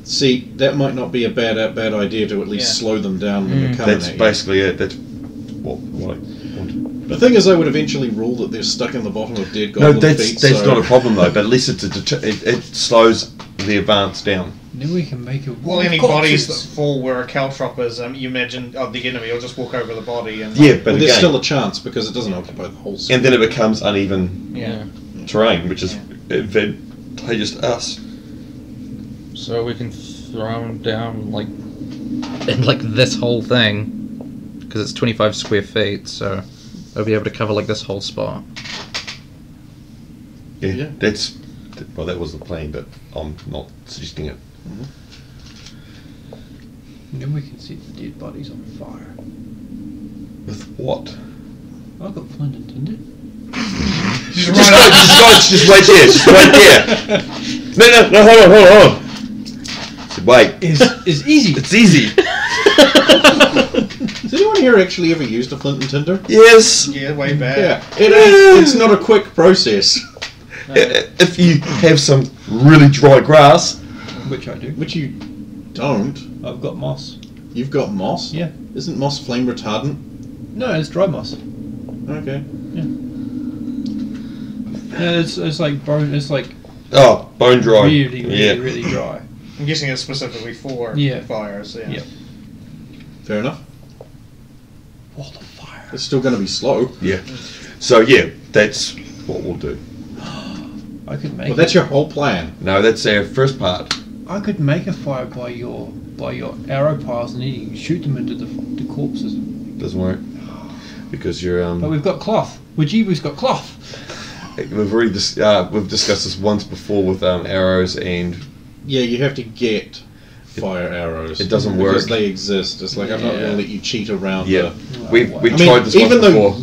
See, that might not be a bad idea to at least slow them down when they're coming That's at you. basically it. That's what I wanted. The thing is, I would eventually rule that they're stuck in the bottom of dead No, goblin that's feet. so not a problem though. But at least it slows the advance down. Then we can make a Well, any bodies that fall where a caltrop is, you imagine the enemy will just walk over the body and... Yeah, but But there's again, still a chance because it doesn't occupy the whole screen. and then it becomes uneven Yeah. terrain, which is advantageous to us. So we can throw them down like in like this whole thing because it's 25 square feet, so they'll be able to cover like this whole spot. Yeah, well, that was the plan, but I'm not suggesting it. And then we can set the dead bodies on fire. With what? I've got flint and tinder. Just wait there. Just wait there. No, hold on. So wait. Is easy. It's easy. Has anyone here actually ever used a flint and tinder? Yes. Yeah, way back. Yeah, it's not a quick process. If you have some really dry grass, Which I do. Which you don't. I've got moss. You've got moss? Yeah. Isn't moss flame retardant? No, it's dry moss. Okay. Yeah, it's like bone. It's like bone dry. really dry. I'm guessing it's specifically for fires. Yeah. Yeah. Fair enough. Wall of fire. It's still going to be slow. Yeah. So yeah, that's what we'll do. I could make. Well, that's your whole plan. No, that's our first part. I could make a fire by your arrow piles, and then you can shoot them into the corpses. Doesn't work because you're But we've got cloth. Wajibu's got cloth. We've already we've discussed this once before with arrows, and Yeah, you have to get fire arrows. It doesn't because work. they exist. It's like I'm not going to let you cheat around. yeah, the... we I tried mean, this even once though before.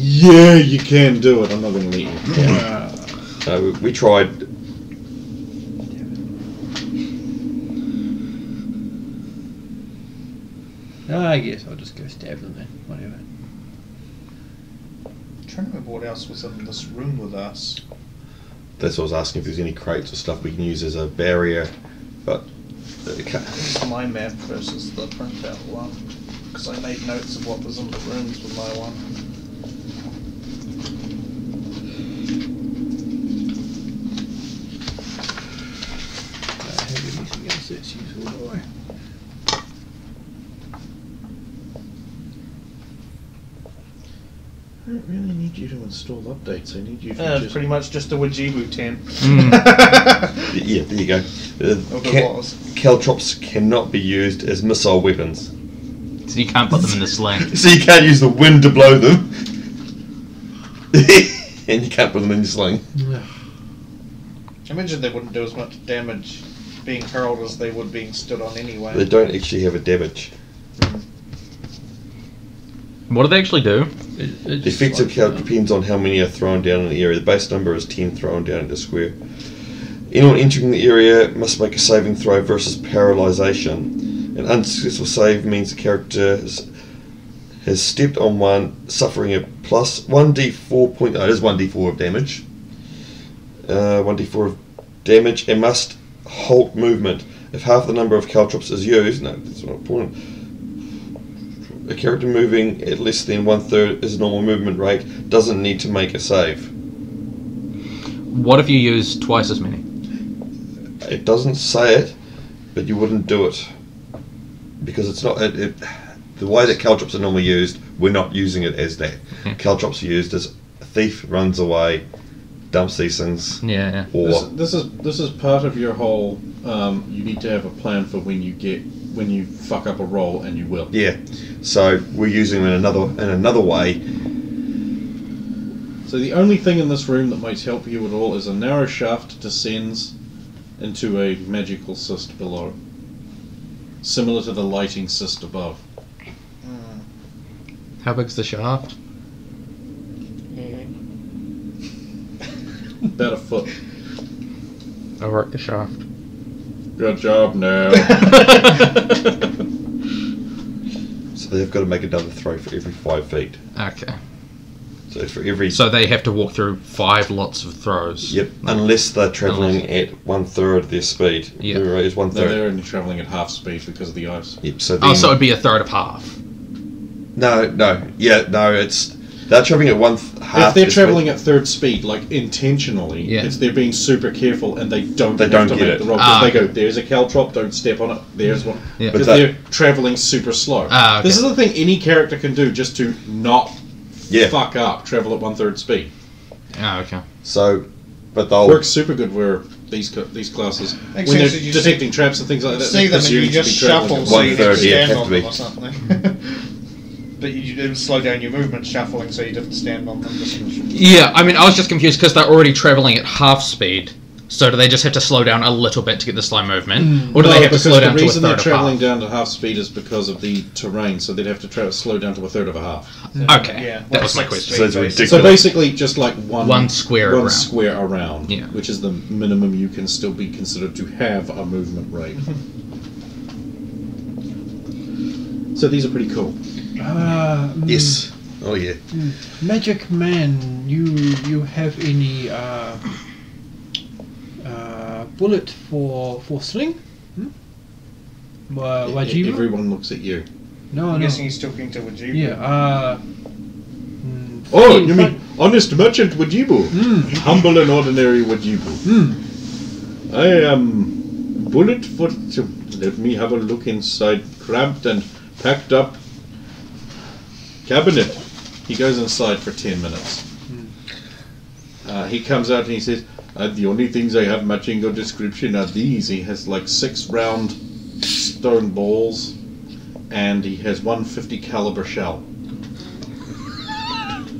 you can do it, I'm not going to let you. We tried. I guess I'll just go stab them then. Whatever. I'm trying to remember what else was in this room with us. That's what I was asking, if there's any crates or stuff we can use as a barrier, but This is my map versus the printout one. Because I made notes of what was in the rooms with my one. I have anything else that's useful, do I? I don't really need you to install updates. I need you to just... Pretty much just a Wajibu 10. yeah, there you go. It was. Caltrops cannot be used as missile weapons, So you can't put them in the sling. so you can't use the wind to blow them, and you can't put them in your sling. I imagine they wouldn't do as much damage being hurled as they would being stood on anyway. They don't actually have a damage. What do they actually do? The effective count depends on how many are thrown down in the area. The base number is 10 thrown down into a square. Anyone entering the area must make a saving throw versus paralysation. An unsuccessful save means the character has stepped on one, suffering a plus 1d4 point. Oh, it is 1d4 of damage. 1d4 of damage, and must halt movement. If half the number of caltrops is used, no, that's not important. A character moving at less than 1/3 is normal movement rate doesn't need to make a save. What if you use twice as many? It doesn't say it, but you wouldn't do it because it's not. The way that caltrops are normally used, we're not using it as that. Caltrops are used as a thief runs away, dumps these things. Yeah. Or This is part of your whole. You need to have a plan for when you fuck up a roll, and you will. yeah, so we're using them in another way. So the only thing in this room that might help you at all is a narrow shaft descends into a magical cyst below, similar to the lighting cyst above. How big's the shaft? About a foot. I work the shaft. Good job, now. So they've got to make another throw for every 5 feet. Okay. So for every. So they have to walk through 5 lots of throws. Yep, unless they're travelling at 1/3 their speed. Yeah. Remember, it's 1/3. No, they're only travelling at half speed because of the ice. Yep. So Oh, then, so it'd be a third of half. no, it's They're travelling at half. If they're travelling at third speed, like intentionally, Yeah. it's they're being super careful and they don't They have don't to get make it. the roll. Ah, They okay. go, there's a caltrop, don't step on it. There's one. Yeah. Because But they're travelling super slow. Ah, okay. This is the thing any character can do just to not Yeah. fuck up, travel at 1/3 speed. Ah, okay. So, but they'll. Works super good where these classes, Makes when they're sense that you detecting traps and things like that, See them and you presumed to just be travelling shuffle at so you 1/3, didn't yeah, stand have on to be. them or something. But you didn't slow down your movement shuffling so you didn't stand on them. Yeah, I mean, I was just confused because they're already travelling at half speed. So do they just have to slow down a little bit to get the slow movement, or do they have to slow down the to a reason third they're of travelling half? down to half speed is because of the terrain, so they'd have to slow down to 1/3 of a half. Okay, Yeah, that was my like question. So it's So ridiculous. basically, just like one square one around. square around, Yeah. which is the minimum you can still be considered to have a movement rate. So these are pretty cool. Yes. Oh yeah. Magic Man, you have any bullet for sling? Wajibu? Everyone looks at you. No, I'm no. guessing he's talking to Wajibu. Yeah. Oh, you mean honest merchant Wajibu? Humble and ordinary Wajibu. I am bullet for. Let me have a look inside. Cramped and packed up cabinet. He goes inside for 10 minutes. He comes out and he says, the only things I have matching your description are these. He has like 6 round stone balls and he has 150 caliber shell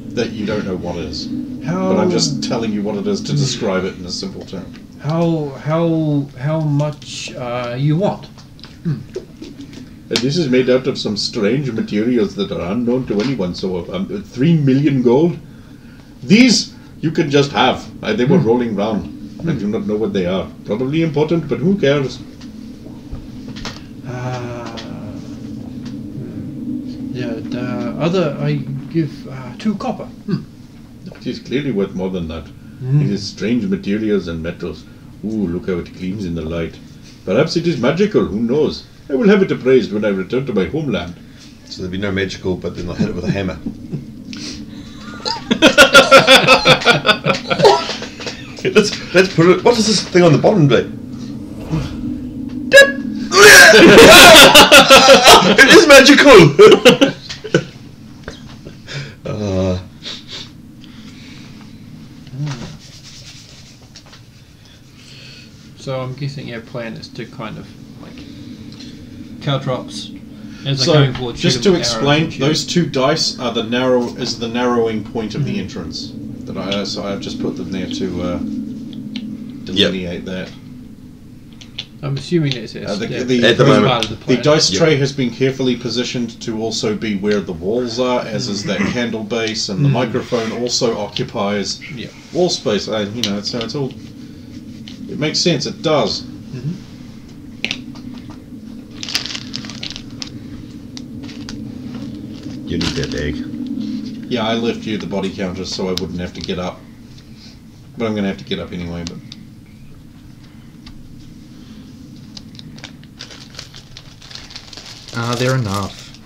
that you don't know what is. But I'm just telling you what it is to describe it in a simple term. How much you want? And this is made out of some strange materials that are unknown to anyone. So 3 million gold. These you can just have. They were rolling round. I do not know what they are. Probably important, but who cares? Yeah, the other I give 2 copper. It is clearly worth more than that. It is strange materials and metals. Ooh, look how it gleams in the light. Perhaps it is magical. Who knows? I will have it appraised when I return to my homeland. So there'll be no magical, but then they'll hit it with a hammer. let's put it. What does this thing on the bottom do? It is magical. So I'm guessing your plan is to kind of like caltrops as they're So, going forward. just shoot to them with arrows explain, and shoot. those 2 dice are the narrowing point of the entrance. So I've just put them there to delineate that. I'm assuming that's The part At the moment, of the The plan. dice Yep. tray has been carefully positioned to also be where the walls are, as is that candle base, and the microphone also occupies Yeah. wall space. So it's all. It makes sense. It does. You need that bag. Yeah, I left you the body counters so I wouldn't have to get up, but I'm going to have to get up anyway. But They're enough.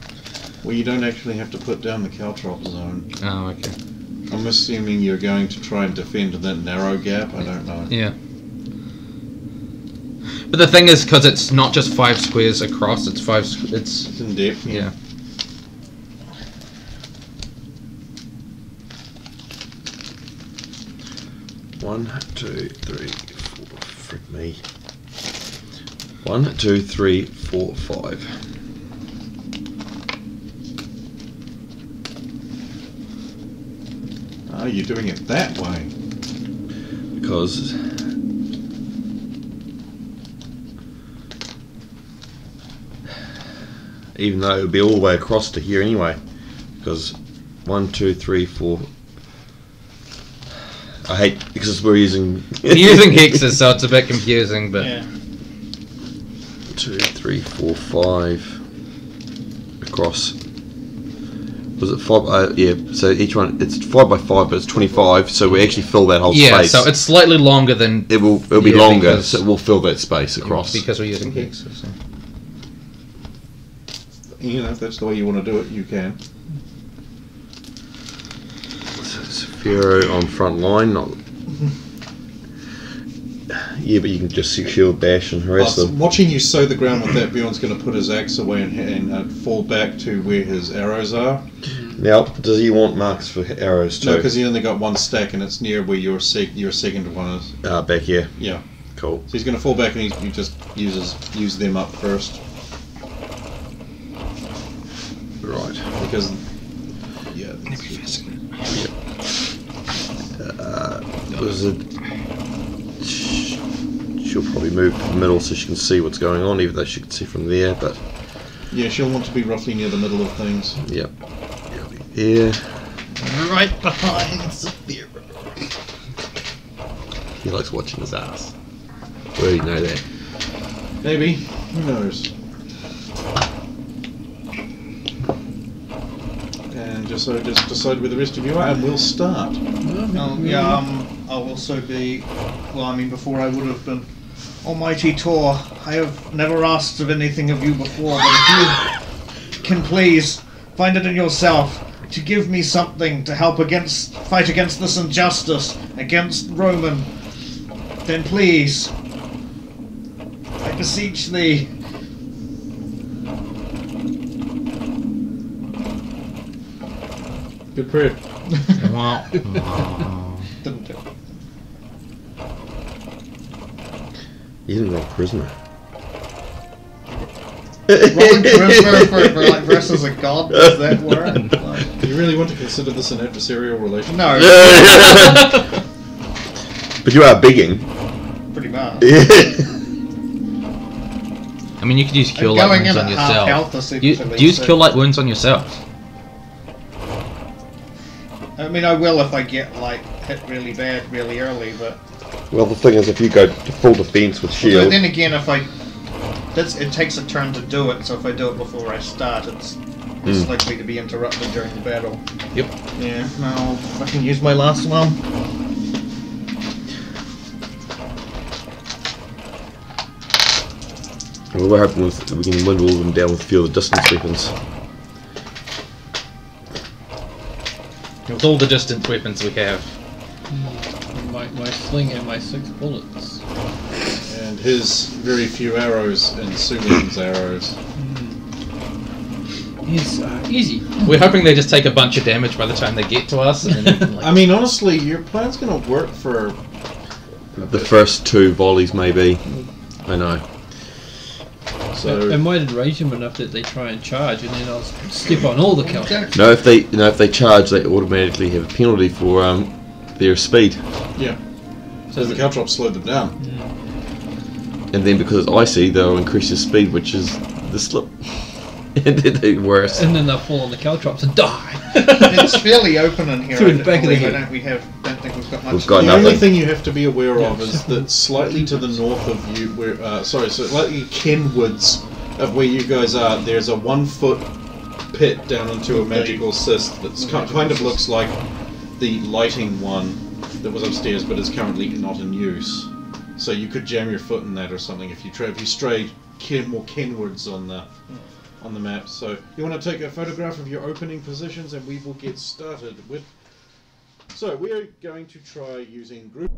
well, you don't actually have to put down the caltrop zone. Oh, okay. I'm assuming you're going to try and defend that narrow gap. I don't know. Yeah. But the thing is, because it's not just 5 squares across, it's 5. It's It's in depth. yeah. One, two, three, four. Frick me. 1, 2, 3, 4, 5. Oh, you're doing it that way. Because even though it would be all the way across to here anyway, because 1, 2, 3, 4. I hate because we're using We're using hexes, so it's a bit confusing, but Yeah. 2, 3, 4, 5 across. Was it 5? Yeah. So each one, it's 5 by 5, but it's 25. So we actually fill that whole yeah, space. so it's slightly longer than It'll be Yeah, longer, because- so it will fill that space across. because we're using hexes. So. You know, if that's the way you want to do it, you can. Pharaoh on front line, not. Yeah, but you can just shield bash and harass them. Watching you sow the ground with that, Bjorn's going to put his axe away and fall back to where his arrows are. Now, does he want marks for arrows too? No, because he only got one stack and it's near where your second one is. Back here. Yeah. Cool. So he's going to fall back and he just use them up first. Right. Because, yeah. Was it? She'll probably move to the middle so she can see what's going on, even though she can see from there. But yeah, she'll want to be roughly near the middle of things. Yep. Here. Right behind Saphira. He likes watching his ass. Where do you know that? Maybe. Who knows? And just decide where the rest of you are, and we'll start. I'll also be. Well, I mean, before I would have been. Almighty Tor, I have never asked of anything of you before, but if you can please find it in yourself to give me something to help fight against this injustice against Roman, then please, I beseech thee. Good prayer. Wow. Didn't do it. You didn't roll prisoner. Rolling charisma for like versus a god, does that work? Like, Do you really want to consider this an adversarial relationship? no, But you are bigging. pretty much. I mean, you could use cure light Going wounds in on at half health, yourself. essentially, Use so- cure light wounds on yourself. I mean, I will if I get like hit really bad really early, but Well, the thing is, if you go to full defense with although shield, then again, it takes a turn to do it. So if I do it before I start, it's likely to be interrupted during the battle. Yep. Yeah, no, I can use my last one. well, we're hoping we can whittle them down with a few of the distance weapons. With all the distance weapons we have. My sling and my 6 bullets. And his very few arrows and Sulian's arrows. Yes, easy. We're hoping they just take a bunch of damage by the time they get to us. And then we can, like, I mean, honestly, your plan's going to work for... The first 2 volleys, maybe. I know. So, I might enrage them enough that they try and charge, and then I'll step on all the counters. No, if they charge, they automatically have a penalty for their speed, yeah. So the caltrops slowed them down. and then because it's icy, they'll increase your speed, which is the slip. And then they worse. And then they'll fall on the caltrops and die. It's fairly open in here. Through the back of the I head. don't think we've got much. We've got The nothing. only thing you have to be aware of is that slightly to the north of you, slightly Kenwards of where you guys are, there's a 1-foot pit down into a magical cyst that's kind of looks like the lighting one that was upstairs, but is currently not in use. So you could jam your foot in that or something if you strayed more Kenwards on the map. So you want to take a photograph of your opening positions, and we will get started with. So we are going to try using group.